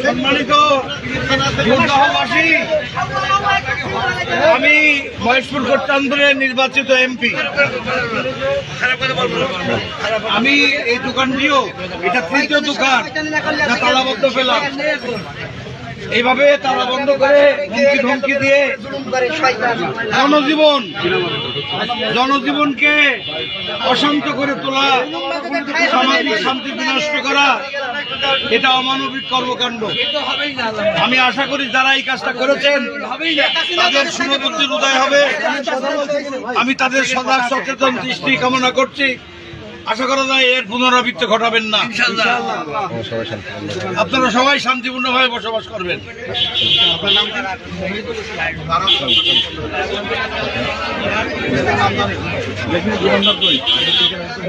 সম্মানিত আমি মহেশপুর কোট্টান্তরের নির্বাচিত এমপি। আমি এই দোকানটিও এটা তৃতীয় দোকান তালাবদ্ধ পেলাম। এইভাবে তালা বন্ধ করে ধমকি দিয়ে জনজীবনকে অশান্ত করে তোলা, সামাজিক শান্তি বিনষ্ট করা, এটা অমানবিক কর্মকাণ্ড। আমি আশা করি যারা এই কাজটা করেছেন তাদের শুভবুদ্ধির উদয় হবে। আমি তাদের সদা সচেতন দৃষ্টি কামনা করছি। আশা করা যায় এর পুনরাবৃত্তি ঘটাবেন না। আপনারা সবাই শান্তিপূর্ণভাবে বসবাস করবেন।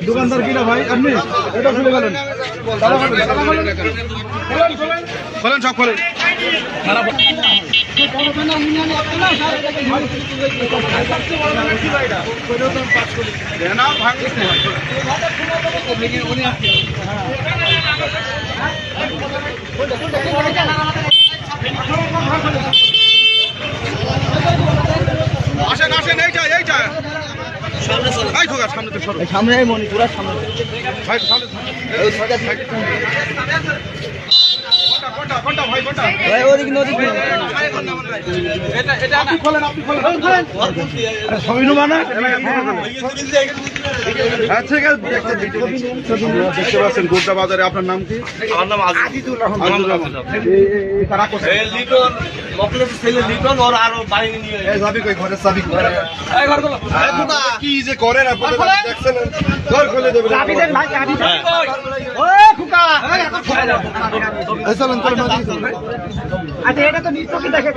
দোকানদার কিনা ভাই আপনি এটা খুলে গেলেন, খোলেন সব খোলেন। আসেন আসেন, এইটা সামনে মনি পুরা সামনে দেখতে পাচ্ছেন গোড্ডা বাজারে। আপনার নাম কি? আমার নাম আজিজুল রহমান। কি যে করেন এটা তো নিশ্চয় দেখে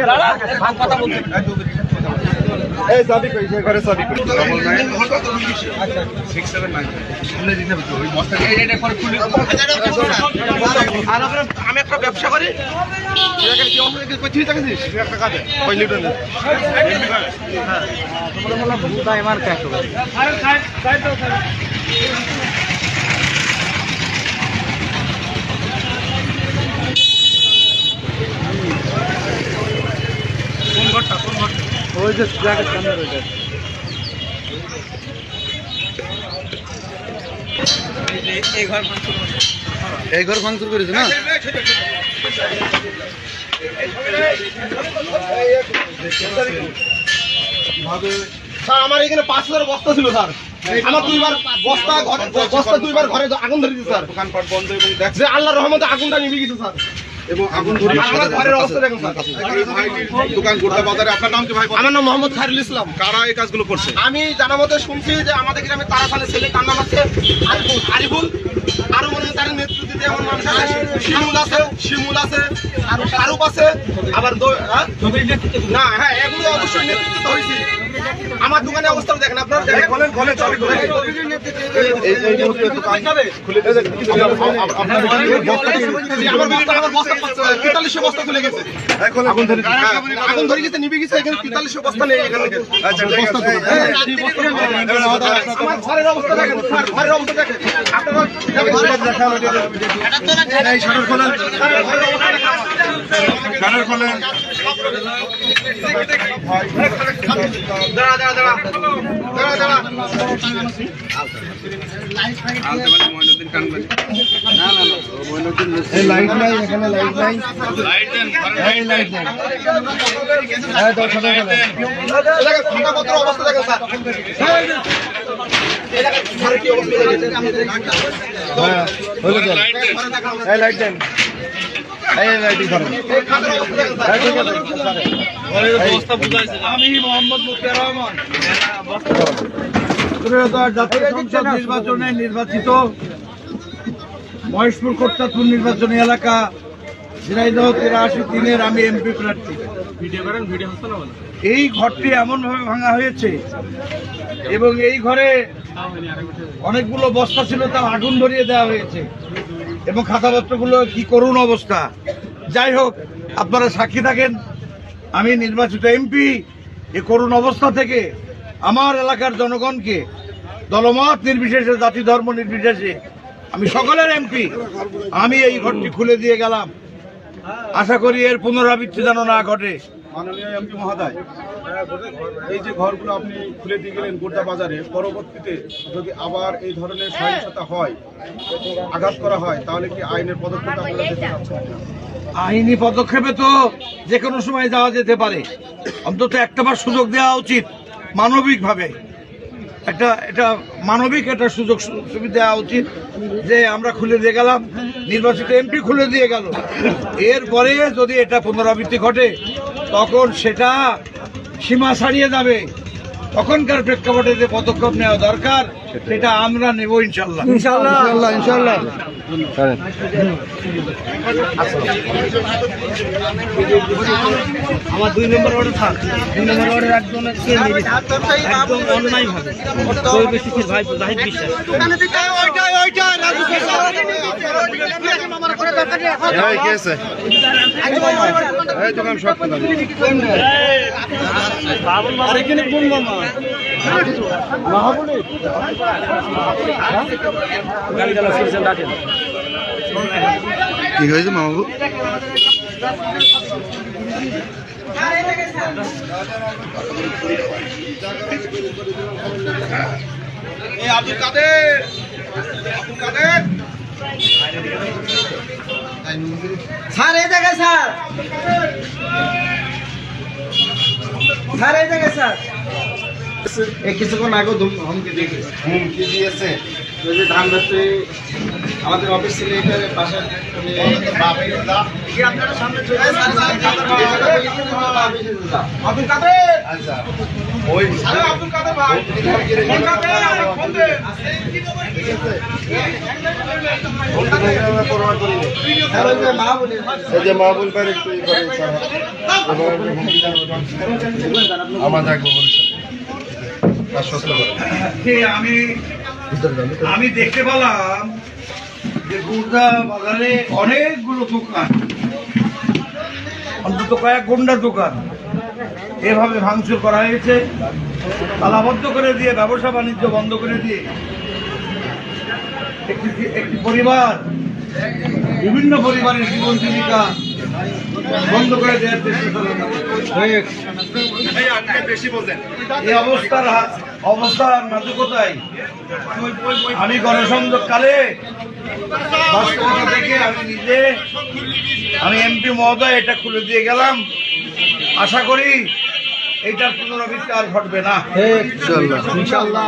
কথা বলতে এই যাবি কই যে ঘরে যাবি কই আচ্ছা 679 সামনে দিতে হবে ওই বস্তা এইটা করে খুলে আর আমি একটা ব্যবসা করি এখানে কি অন্য কিছু কইতে থাকছিস একটা কাজে কই লিটার না হ্যাঁ তোমরা বলা ভুদা এমার কাজ করে আরে সাইড দাও কোন ঘরটা ওই যে জায়গার সামনে রয়েছে। এই ঘর ভাঙচুর করেছে না? স্যার আমার এখানে 5000 বস্তা ছিল স্যার। আমার দুইবার ঘরে আগুন ধরে দিয়েছে স্যার। দোকানপাট বন্ধ এবং দেখছে আল্লাহর রহমতে আগুনটা নিভে গেছে স্যার। এবং আগুন ধরে আমার ঘরের অবস্থা দেখুন স্যার। দোকান গোড্ডা বাজারে। আপনার নাম কি ভাই? আমার নাম মোহাম্মদ খায়রুল ইসলাম। কারা এই কাজগুলো করছে? আমি জানা মতে শুনছি যে আমাদের গ্রামে তারাখানের ছেলে, তার নাম আছে আরিফুল। আরো মনে হয় তার নেতৃত্বে দিতে আমার মানুষ আছে, শিমুল আছে আর শাহরুখ আছে। আবার না হ্যাঁ এগুলো অবশ্যই নেতৃত্ব হয়েছে। আমার দোকানের অবস্থা দেখেন আপনারা। বলেন বলেন চাবি করে আমার বস্তা 4300 বস্তা খুলে গেছে। আগুন ধরে গেছে, নিভে গেছে। এখানে 4300 বস্তা নেই এখানে। আচ্ছা বস্তা আমার ঘরের অবস্থা দেখেন, ঘরের অবস্থা দেখেন আপনারা। এই শাটার খোলেন, শাটার খোলেন। দাঁড়া দাঁড়া দাঁড়া দাঁড়া দাঁড়া মইনুদ্দিন কানবাড়ি। না না না মইনুদ্দিন এই লাইট নাই, এখানে লাইট নাই। লাইট দেন, এই লাইট দেন। এই দাও শাটার খোলেন। এলাকা খাতাপত্র অবস্থা দেখেন স্যার। এলাকা ঘরে কি অবস্থা দেখেন? হ্যাঁ হলো তো। এই লাইট দেন, এই লাইটিং করেন। এই খাতার অবস্থা দেখেন স্যার। ঠিক আছে স্যার। ঘরের অবস্থা বুঝাইছে। আমি মোহাম্মদ মুক্তিয়ার রহমান, জাতীয় সংসদ নির্বাচনে নির্বাচিত মহেশপুর কোট্টাপুর নির্বাচনী এলাকা ঝিনাইদহ 83-3 আমি এমপি প্রার্থী। এই ঘরটি এমনভাবে ভাঙা হয়েছে এবং এই ঘরে অনেকগুলো বস্তা ছিল, তা আগুন ধরিয়ে দেওয়া হয়েছে এবং খাতাপত্রগুলো কি করুণ অবস্থা। যাই হোক, আপনারা সাক্ষী থাকেন, আমি নির্বাচিত এমপি এই করুণ অবস্থা থেকে আমার এলাকার জনগণকে দলমত নির্বিশেষে, জাতি ধর্ম নির্বিশেষে, আমি সকলের এমপি, আমি এই ঘরটি খুলে দিয়ে গেলাম। আশা করি এর পুনরাবৃত্তি যেন না ঘটে। মাননীয় এমপি মহোদয়, এই যে ঘরগুলো আপনি খুলে দিয়ে গেলেন গোড্ডা বাজারে, পরবর্তীতে যদি আবার এই ধরনের সহিংসতা হয়, আঘাত করা হয়, তাহলে কি আইনের পদক্ষেপ আপনারা যেতে চাচ্ছেন? আইনি পদক্ষেপে তো যে কোনো সময় যাওয়া যেতে পারে, অন্তত একটাবার সুযোগ দেওয়া উচিত মানবিকভাবে। এটা মানবিক একটা সুযোগ সুবিধা দেওয়া উচিত যে আমরা খুলে দিয়ে গেলাম, নির্বাচিত এমপি খুলে দিয়ে গেল, এরপরে যদি এটা পুনরাবৃত্তি ঘটে তখন সেটা সীমা ছাড়িয়ে যাবে। তখনকার প্রেক্ষাপটে যে পদক্ষেপ নেওয়া দরকার সেটা আমরা নেব ইনশাল্লাহ। আমার 2 নম্বর ওয়ার্ডে থাক, 2 নম্বর ওয়ার্ডের একদম অন্যায় ভাবে ভাই জাহিদ বিশ্বাস কি হয়েছে মামাবু? আব্দুল কাদের, স্যার এই জায়গায়, স্যার এই জায়গায়, স্যার এই কিছুক্ষণ আগে হুমকি দিয়েছে যদি ধান ধরতে আমাদের অফিস ছিল এটার পাশে আপনারা সামনে চলে আব্দুল কাদের, আচ্ছা ওই আব্দুল কাদের ভাই, মাহবুল ভাই একটু আমার থাকবো আমি দেখতে পেলাম যে গোড্ডা বাজারে অনেকগুলো দোকান, অন্তত কয়েক গুন্ডার দোকান এভাবে ভাঙচুর করা হয়েছে, তালাবদ্ধ করে দিয়ে, ব্যবসা বাণিজ্য বন্ধ করে দিয়ে একটি পরিবার, বিভিন্ন পরিবারের জীবন জীবিকা বন্ধ করে দেওয়ার চেষ্টা এই অবস্থার নাজুকতায় আমি গণসংযোগকালে বাস্তবতা থেকে আমি এমপি মহোদয় এটা খুলে দিয়ে গেলাম। আশা করি এইটার পুনরাবৃত্তি আর ঘটবে না ইনশাআল্লাহ।